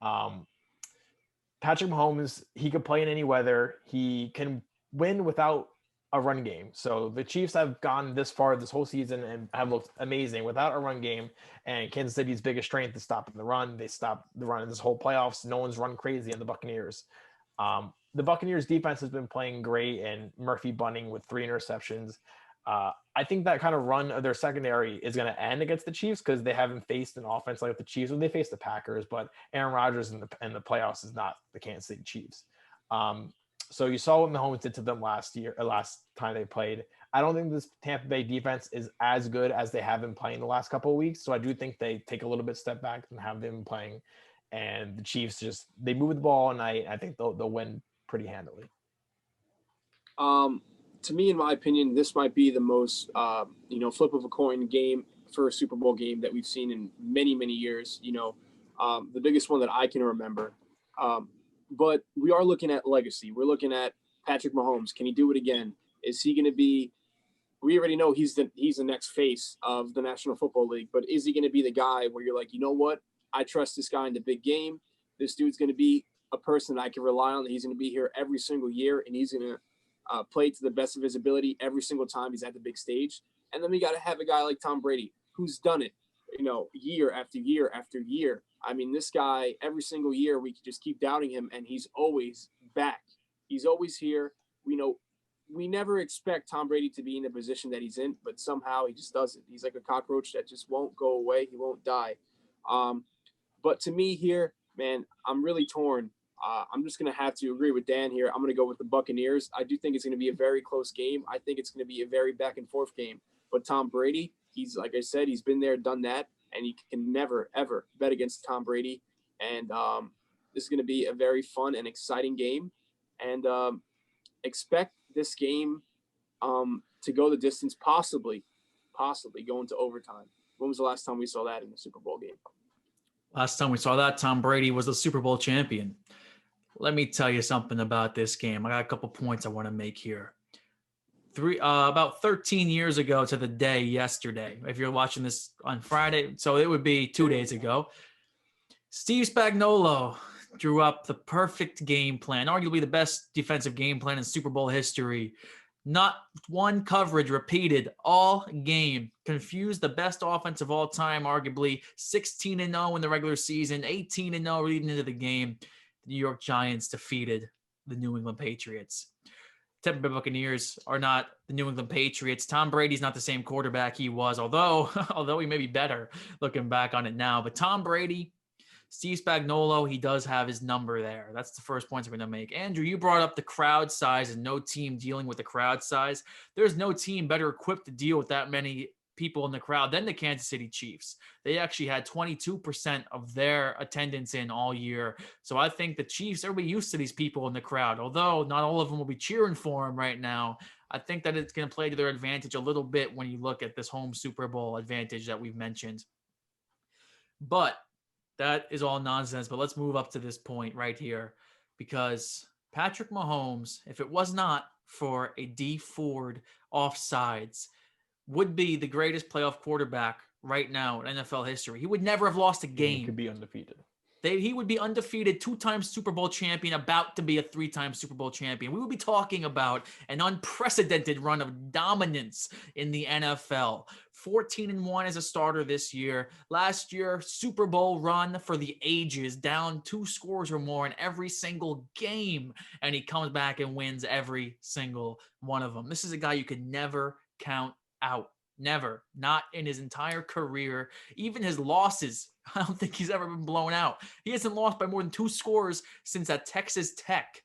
Patrick Mahomes, he could play in any weather. He can win without a run game. So the Chiefs have gone this far this whole season and have looked amazing without a run game. And Kansas City's biggest strength is stopping the run. They stopped the run in this whole playoffs. No one's run crazy in the Buccaneers. The Buccaneers defense has been playing great, and Murphy Bunting with 3 interceptions. I think that kind of run of their secondary is going to end against the Chiefs because they haven't faced an offense like the Chiefs. When they faced the Packers, but Aaron Rodgers in the playoffs is not the Kansas City Chiefs. So you saw what Mahomes did to them last time they played. I don't think this Tampa Bay defense is as good as they have been playing the last couple of weeks. So I do think they take a little bit step back and have them playing. And the Chiefs they move the ball all night. I think they'll win pretty handily. To me, in my opinion, this might be the most, flip of a coin game for a Super Bowl game that we've seen in many, many years. The biggest one that I can remember. But we are looking at legacy. We're looking at Patrick Mahomes. Can he do it again? Is he going to be? We already know he's the next face of the National Football League. But is he going to be the guy where you're like, you know what? I trust this guy in the big game. This dude's going to be a person I can rely on. He's going to be here every single year, and he's going to play to the best of his ability every single time he's at the big stage. And then we got to have a guy like Tom Brady who's done it, year after year after year. I mean, this guy, every single year, we could just keep doubting him, and he's always back. He's always here. We never expect Tom Brady to be in the position that he's in, but somehow he just doesn't. He's like a cockroach that just won't go away. He won't die. But to me here, man, I'm really torn. I'm just going to have to agree with Dan here. I'm going to go with the Buccaneers. I do think it's going to be a very close game. I think it's going to be a very back and forth game. But Tom Brady, he's, like I said, he's been there, done that, and you can never, ever bet against Tom Brady. And this is going to be a very fun and exciting game. And expect this game to go the distance, possibly going to overtime. When was the last time we saw that in the Super Bowl game? Last time we saw that, Tom Brady was the Super Bowl champion. Let me tell you something about this game. I got a couple points I want to make here. About 13 years ago to the day yesterday, if you're watching this on Friday, so it would be 2 days ago, Steve Spagnuolo drew up the perfect game plan, arguably the best defensive game plan in Super Bowl history. Not one coverage repeated all game. Confused the best offense of all time, arguably 16-0 in the regular season, 18-0 leading into the game. The New York Giants defeated the New England Patriots. Tampa Bay Buccaneers are not the New England Patriots. Tom Brady's not the same quarterback he was, although he may be better looking back on it now. But Tom Brady, Steve Spagnuolo, he does have his number there. That's the first point I'm going to make. Andrew, you brought up the crowd size and no team dealing with the crowd size. There's no team better equipped to deal with that many people in the crowd than the Kansas City Chiefs. They actually had 22% of their attendance in all year. So I think the Chiefs, they'll be used to these people in the crowd. Although not all of them will be cheering for them right now, I think that it's going to play to their advantage a little bit when you look at this home Super Bowl advantage that we've mentioned. But that is all nonsense, but let's move up to this point right here, because Patrick Mahomes, if it was not for a D Ford offsides, would be the greatest playoff quarterback right now in NFL history. He would never have lost a game. He could be undefeated. He would be undefeated, 2-time Super Bowl champion, about to be a 3-time Super Bowl champion. We would be talking about an unprecedented run of dominance in the NFL. 14-1 as a starter this year. Last year, Super Bowl run for the ages, down 2 scores or more in every single game. And he comes back and wins every single one of them. This is a guy you could never count out. Never. Not in his entire career. Even his losses, I don't think he's ever been blown out. He hasn't lost by more than 2 scores since at Texas Tech.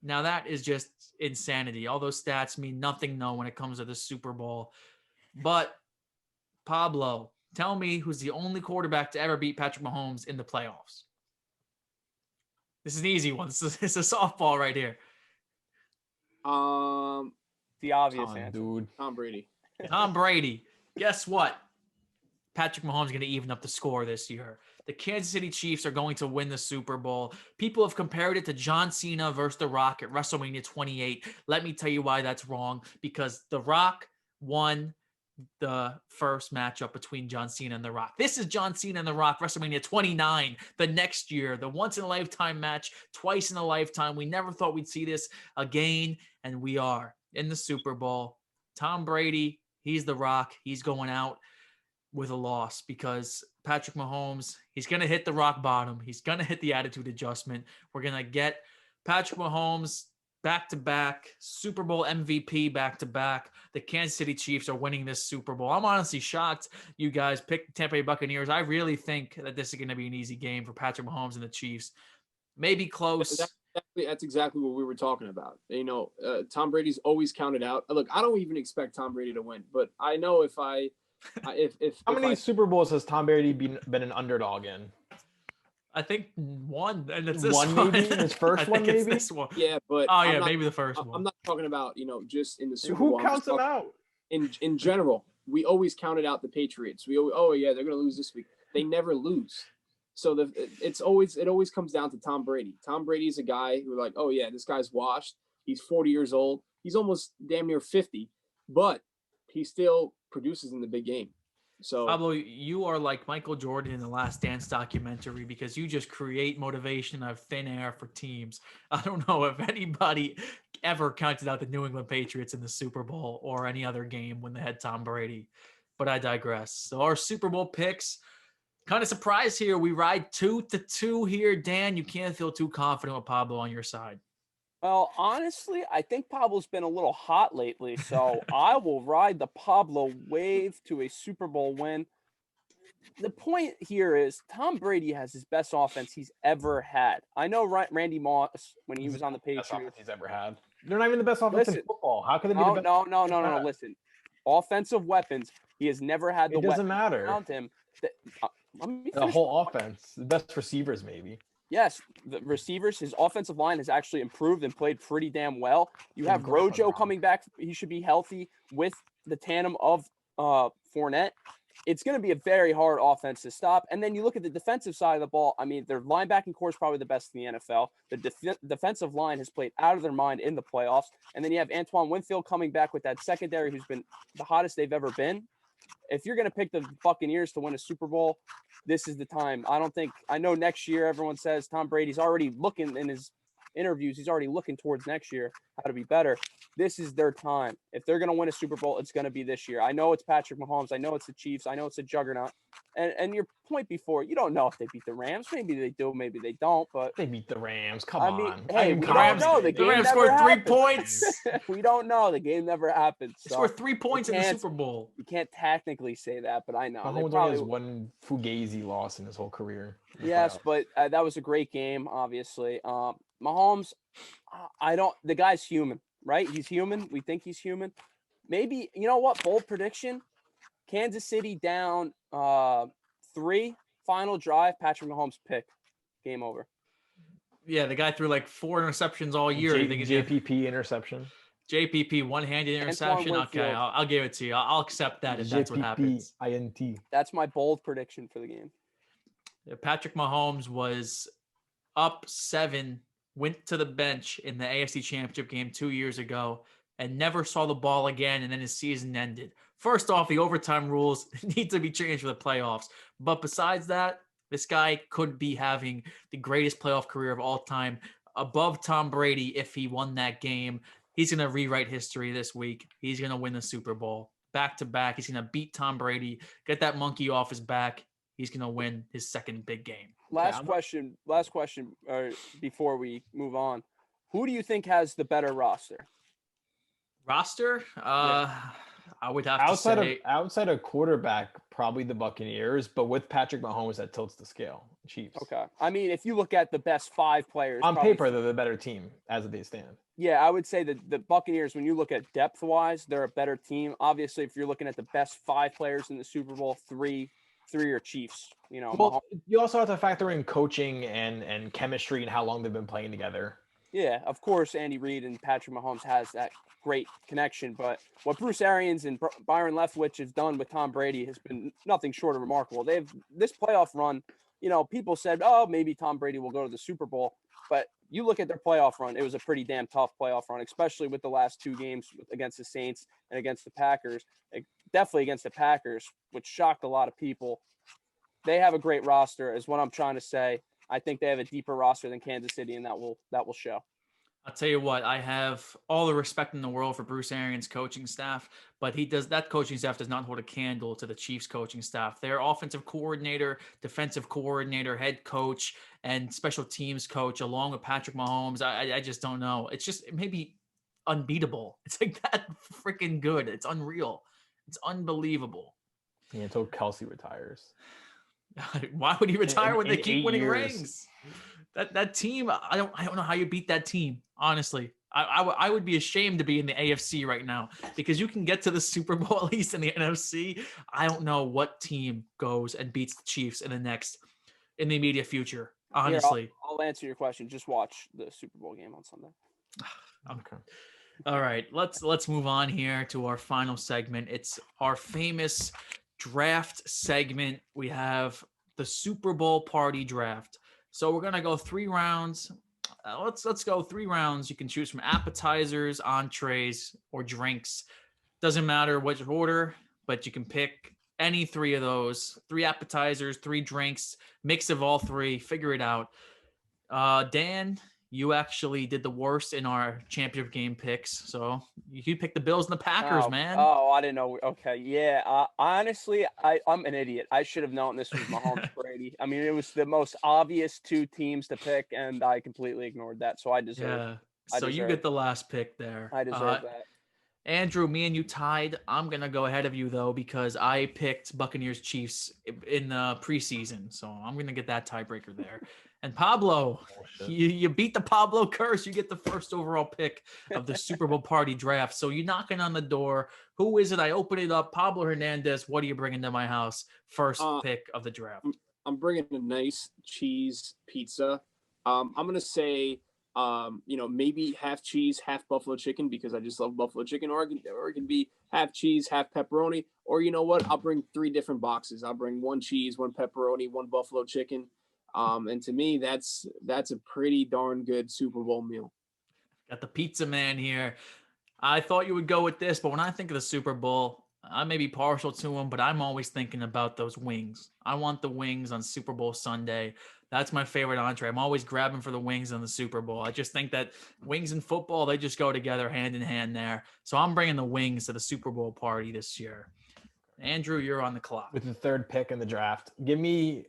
Now that is just insanity. All those stats mean nothing, when it comes to the Super Bowl. But Pablo, tell me who's the only quarterback to ever beat Patrick Mahomes in the playoffs. This is an easy one. It's a softball right here. The obvious answer. Dude. Tom Brady. Tom Brady. Guess what? Patrick Mahomes is going to even up the score this year. The Kansas City Chiefs are going to win the Super Bowl. People have compared it to John Cena versus The Rock at WrestleMania 28. Let me tell you why that's wrong. Because The Rock won the first matchup between John Cena and The Rock. This is John Cena and The Rock, WrestleMania 29, the next year, the once-in-a-lifetime match, twice in a lifetime. We never thought we'd see this again, and we are in the Super Bowl. Tom Brady, he's The Rock. He's going out with a loss because Patrick Mahomes, he's going to hit the rock bottom. He's going to hit the attitude adjustment. We're going to get Patrick Mahomes back-to-back, Super Bowl MVP back-to-back. The Kansas City Chiefs are winning this Super Bowl. I'm honestly shocked you guys picked the Tampa Bay Buccaneers. I really think that this is going to be an easy game for Patrick Mahomes and the Chiefs. Maybe close. That's exactly what we were talking about. Tom Brady's always counted out. Look, I don't even expect Tom Brady to win, but I know if how many Super Bowls has Tom Brady been an underdog in? I think one, and it's this one. Maybe his first one, maybe this one. Yeah, but maybe the first one. I'm not talking about just in the Super Who Bowl. counts him out? In general, we always counted out the Patriots. We always, oh yeah, they're going to lose this week. They never lose. So it always comes down to Tom Brady. Tom Brady's a guy who like, oh yeah, this guy's washed. He's 40 years old. He's almost damn near 50, but he still produces in the big game. So Pablo, you are like Michael Jordan in the Last Dance documentary because you just create motivation out of thin air for teams. I don't know if anybody ever counted out the New England Patriots in the Super Bowl or any other game when they had Tom Brady, but I digress. So our Super Bowl picks, kind of surprised here. We ride 2-2 here. Dan, you can't feel too confident with Pablo on your side. Well, honestly, I think Pablo's been a little hot lately, so I will ride the Pablo wave to a Super Bowl win. The point here is Tom Brady has his best offense he's ever had. I know Randy Moss, when he was on the Best offense Patriots. he's ever had. They're not even the best offense in football. How can they be the best? No. Listen, offensive weapons. He has never had the It doesn't weapons matter. around him. The whole offense, the best receivers, maybe. Yes, the receivers, his offensive line has actually improved and played pretty damn well. You have Rojo coming back. He should be healthy with the tandem of Fournette. It's going to be a very hard offense to stop. And then you look at the defensive side of the ball. I mean, their linebacking core is probably the best in the NFL. The defensive line has played out of their mind in the playoffs. And then you have Antoine Winfield coming back with that secondary who's been the hottest they've ever been. If you're going to pick the Buccaneers to win a Super Bowl, this is the time. I know next year everyone says Tom Brady's already looking in his interviews. He's already looking towards next year, how to be better. This is their time. If they're going to win a Super Bowl, it's going to be this year. I know it's Patrick Mahomes. I know it's the Chiefs. I know it's a juggernaut. And your point before, you don't know if they beat the Rams. Maybe they do, maybe they don't. But they beat the Rams. Come on. Hey, we don't know. The Rams scored 3 points. We don't know. The game never happened. They scored 3 points in the Super Bowl. You can't technically say that, but I know. Mahomes only has one Fugazi loss in his whole career. Yes, but that was a great game, obviously. Mahomes, the guy's human, right? He's human. We think he's human. Maybe, you know what? Bold prediction. Kansas City down 3, final drive, Patrick Mahomes pick. Game over. Yeah, the guy threw like 4 interceptions all year. JPP interception. JPP one-handed interception. Okay, I'll give it to you. I'll accept that if that's what happens. INT. That's my bold prediction for the game. Patrick Mahomes was up 7, went to the bench in the AFC Championship game 2 years ago, and never saw the ball again, and then his season ended. First off, the overtime rules need to be changed for the playoffs. But besides that, this guy could be having the greatest playoff career of all time, above Tom Brady if he won that game. He's going to rewrite history this week. He's going to win the Super Bowl. Back-to-back, he's going to beat Tom Brady, get that monkey off his back. He's going to win his second big game. Last question before we move on. Who do you think has the better roster? I would have to say outside of quarterback, probably the Buccaneers, but with Patrick Mahomes, that tilts the scale. Chiefs. Okay. I mean, if you look at the best 5 players on paper, they're the better team as they stand. Yeah, I would say that the Buccaneers, when you look at depth-wise, they're a better team. Obviously, if you're looking at the best 5 players in the Super Bowl, three are Chiefs. You know, well, you also have to factor in coaching and chemistry and how long they've been playing together. Yeah, of course, Andy Reid and Patrick Mahomes has that great connection. But what Bruce Arians and Byron Leftwich have done with Tom Brady has been nothing short of remarkable. They've this playoff run. You know, people said, "Oh, maybe Tom Brady will go to the Super Bowl," but you look at their playoff run; it was a pretty damn tough playoff run, especially with the last 2 games against the Saints and against the Packers. Definitely against the Packers, which shocked a lot of people. They have a great roster, is what I'm trying to say. I think they have a deeper roster than Kansas City, and that will show. I'll tell you what, I have all the respect in the world for Bruce Arians' coaching staff, but that coaching staff does not hold a candle to the Chiefs coaching staff. Their offensive coordinator, defensive coordinator, head coach, and special teams coach, along with Patrick Mahomes, I just don't know. It's just maybe unbeatable. It's like that freaking good. It's unreal. It's unbelievable. Yeah, until Kelsey retires. Why would he retire when they in keep 8 winning years. rings? That team, I don't know how you beat that team. Honestly, I would be ashamed to be in the AFC right now because you can get to the Super Bowl at least in the NFC. I don't know what team goes and beats the Chiefs in the immediate future. Honestly, Here, I'll answer your question. Just watch the Super Bowl game on Sunday. Okay. All right, let's move on here to our final segment. It's our famous draft segment. We have the Super Bowl party draft. So we're gonna go 3 rounds. Let's go 3 rounds. You can choose from appetizers, entrees, or drinks. Doesn't matter which order, but you can pick any 3 of those. 3 appetizers, 3 drinks, mix of all 3. Figure it out. Dan, you actually did the worst in our championship game picks. So you picked the Bills and the Packers, man. I didn't know. Okay, yeah. Honestly, I'm an idiot. I should have known this was Mahomes Brady. I mean, it was the most obvious 2 teams to pick, and I completely ignored that. So I deserve. Yeah. I So you deserve. get the last pick there. I deserve that. Andrew, me and you tied. I'm gonna go ahead of you though because I picked Buccaneers Chiefs in the preseason, so I'm gonna get that tiebreaker there. And Pablo, you beat the Pablo curse. You get the first overall pick of the Super Bowl party draft. So you're knocking on the door. Who is it? I open it up. Pablo Hernandez. What are you bringing to my house? First pick of the draft. I'm bringing a nice cheese pizza. I'm gonna say, maybe half cheese, half buffalo chicken because I just love buffalo chicken. Or it can be half cheese, half pepperoni. Or you know what? I'll bring 3 different boxes. I'll bring 1 cheese, 1 pepperoni, 1 buffalo chicken. And to me, that's a pretty darn good Super Bowl meal. Got the pizza man here. I thought you would go with this, but when I think of the Super Bowl, I may be partial to them, but I'm always thinking about those wings. I want the wings on Super Bowl Sunday. That's my favorite entree. I'm always grabbing for the wings on the Super Bowl. I just think that wings and football, they just go together hand in hand there. So I'm bringing the wings to the Super Bowl party this year. Andrew, you're on the clock. With the 3rd pick in the draft, give me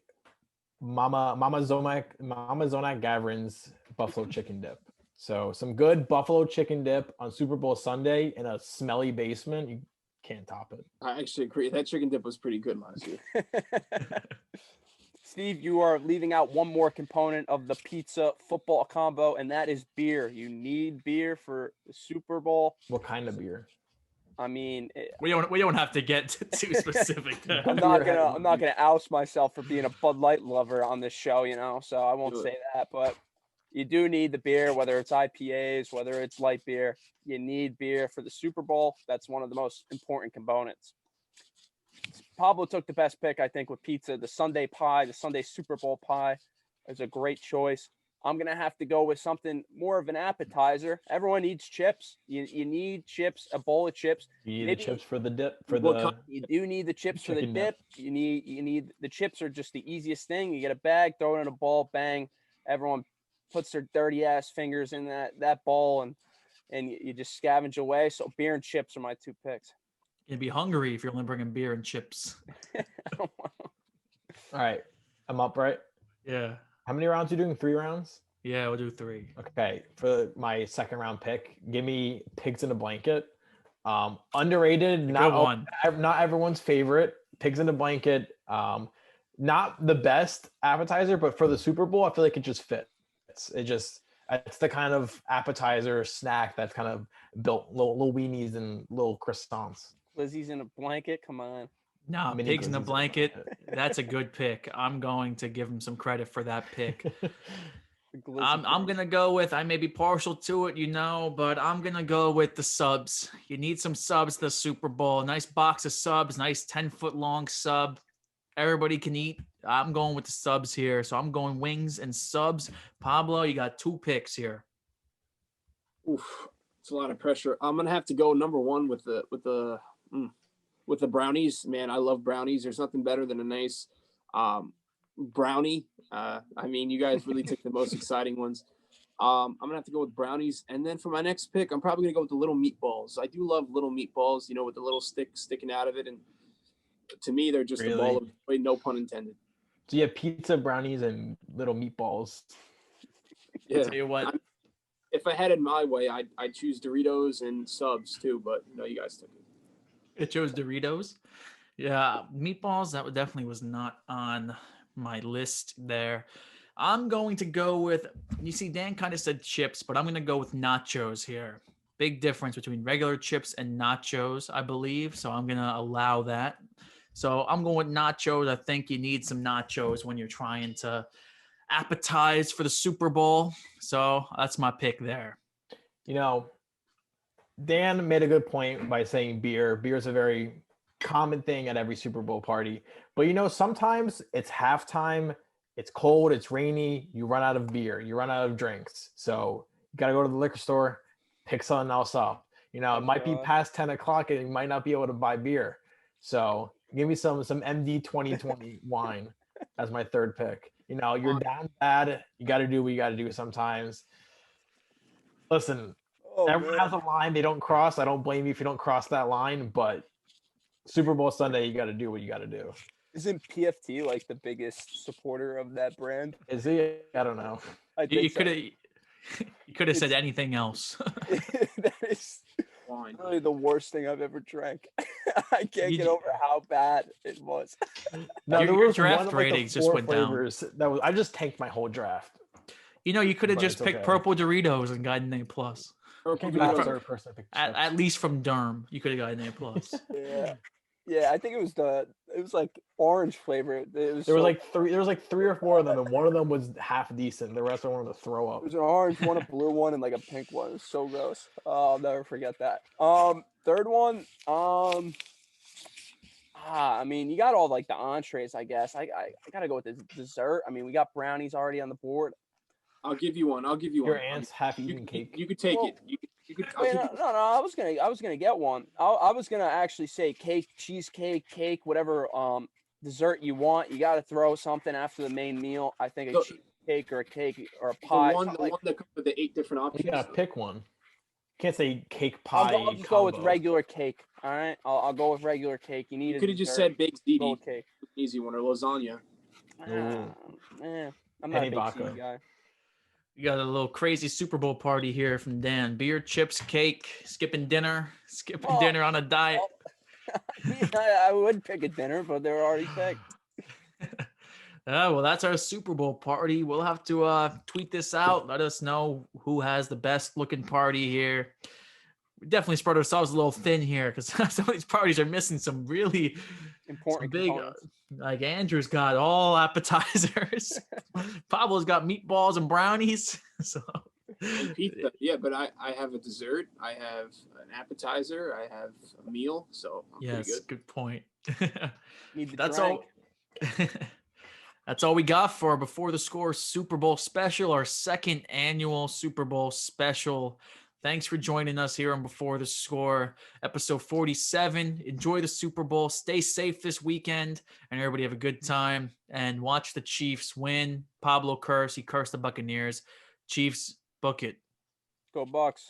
Mama Zonak Gavrin's buffalo chicken dip. So some good buffalo chicken dip on Super Bowl Sunday in a smelly basement. You can't top it. I actually agree. That chicken dip was pretty good last year. Steve, you are leaving out one more component of the pizza football combo, and that is beer. You need beer for the Super Bowl. What kind of beer? I mean, we don't have to get too specific there. I'm not gonna oust myself for being a Bud Light lover on this show, so I won't say that. But you do need the beer, whether it's IPAs, whether it's light beer. You need beer for the Super Bowl. That's one of the most important components. Pablo took the best pick, I think, with pizza. The Sunday pie, the Sunday Super Bowl pie is a great choice. I'm going to have to go with something more of an appetizer. Everyone needs chips. You need chips, a bowl of chips. You need the chips for the dip. You do need the chips for the dip. You need the chips are just the easiest thing. You get a bag, throw it in a bowl, bang. Everyone puts their dirty ass fingers in that bowl and you just scavenge away. So beer and chips are my 2 picks. You'd be hungry if you're only bringing beer and chips. All right. I'm up, right? Yeah. How many rounds are you doing? 3 rounds? Yeah, we'll do 3. Okay. For my 2nd round pick, give me Pigs in a Blanket. Underrated, not everyone's favorite. Pigs in a Blanket. Not the best appetizer, but for the Super Bowl, I feel like it just fits. It's the kind of appetizer snack that's kind of built little weenies and little croissants. Lizzie's in a blanket. Come on. No, Pigs in a Blanket. That's a good pick. I'm going to give him some credit for that pick. I'm going to go with, I may be partial to it, but I'm going to go with the subs. You need some subs this Super Bowl. Nice box of subs, nice 10-foot long sub. Everybody can eat. I'm going with the subs here. So I'm going wings and subs. Pablo, you got 2 picks here. Oof, it's a lot of pressure. I'm going to have to go number 1 with the brownies. Man, I love brownies. There's nothing better than a nice brownie. You guys really took the most exciting ones. I'm gonna have to go with brownies, and then for my next pick, I'm probably gonna go with the little meatballs. I do love little meatballs, with the little stick sticking out of it, and to me, they're just a ball of joy, no pun intended. So you have pizza, brownies, and little meatballs. Yeah. I'll tell you what. If I had it my way, I'd choose Doritos and subs too, but you guys took it. It chose Doritos. Yeah, meatballs, that definitely was not on my list there. I'm going to go with, you see, Dan kind of said chips, but I'm going to go with nachos here. Big difference between regular chips and nachos, I believe. So I'm going to allow that. So I'm going with nachos. I think you need some nachos when you're trying to appetize for the Super Bowl. So that's my pick there. Dan made a good point by saying beer. Beer is a very common thing at every Super Bowl party. But sometimes it's halftime, it's cold, it's rainy, you run out of beer, you run out of drinks. So you got to go to the liquor store, pick something else up. It might be past 10 o'clock and you might not be able to buy beer. So give me some MD 2020 wine as my third pick. You're down bad. You got to do what you got to do sometimes. Listen, everyone has a line they don't cross. I don't blame you if you don't cross that line, but Super Bowl Sunday, you got to do what you got to do. Isn't PFT like the biggest supporter of that brand? Is he? I don't know. You could have said anything else. That is really the worst thing I've ever drank. I can't get over how bad it was. No, your draft ratings just went down. I just tanked my whole draft. You could have just picked purple Doritos and gotten an A+. At least from Durham, you could have gotten an A+. Yeah. I think it was like orange flavor. There was like three or four of them, and one of them was half decent. The rest I wanted to throw up. There's an orange one, a blue one, and like a pink one. It was so gross. Oh, I'll never forget that. Third one. I mean, you got all like the entrees, I guess. I gotta go with the dessert. I mean, we got brownies already on the board. I'll give you one. Your aunt's half-eaten cake. You could take it. You could. No. I was gonna get one. I was gonna actually say cake, cheesecake, whatever dessert you want. You got to throw something after the main meal. I think a cheesecake or a cake or a pie. The one that comes with the 8 different options. You gotta pick one. You can't say cake pie. I'll just go with regular cake. All right, I'll go with regular cake. You could have just said baked ziti. Cake. Easy one, or lasagna. I'm not a big ziti guy. You got a little crazy Super Bowl party here from Dan. Beer, chips, cake, skipping dinner on a diet. I would pick a dinner, but they were already picked. Well, that's our Super Bowl party. We'll have to tweet this out. Let us know who has the best looking party here. We definitely spread ourselves a little thin here because some of these parties are missing some really important big. Like Andrew's got all appetizers. Pablo's got meatballs and brownies. So pizza. Yeah, but I have a dessert. I have an appetizer. I have a meal. So I'm pretty good point. That's all. That's all we got for Before the Score Super Bowl special, our second annual Super Bowl special. Thanks for joining us here on Before the Score, episode 47. Enjoy the Super Bowl. Stay safe this weekend, and everybody have a good time. And watch the Chiefs win. Pablo cursed. He cursed the Buccaneers. Chiefs, book it. Go Bucs.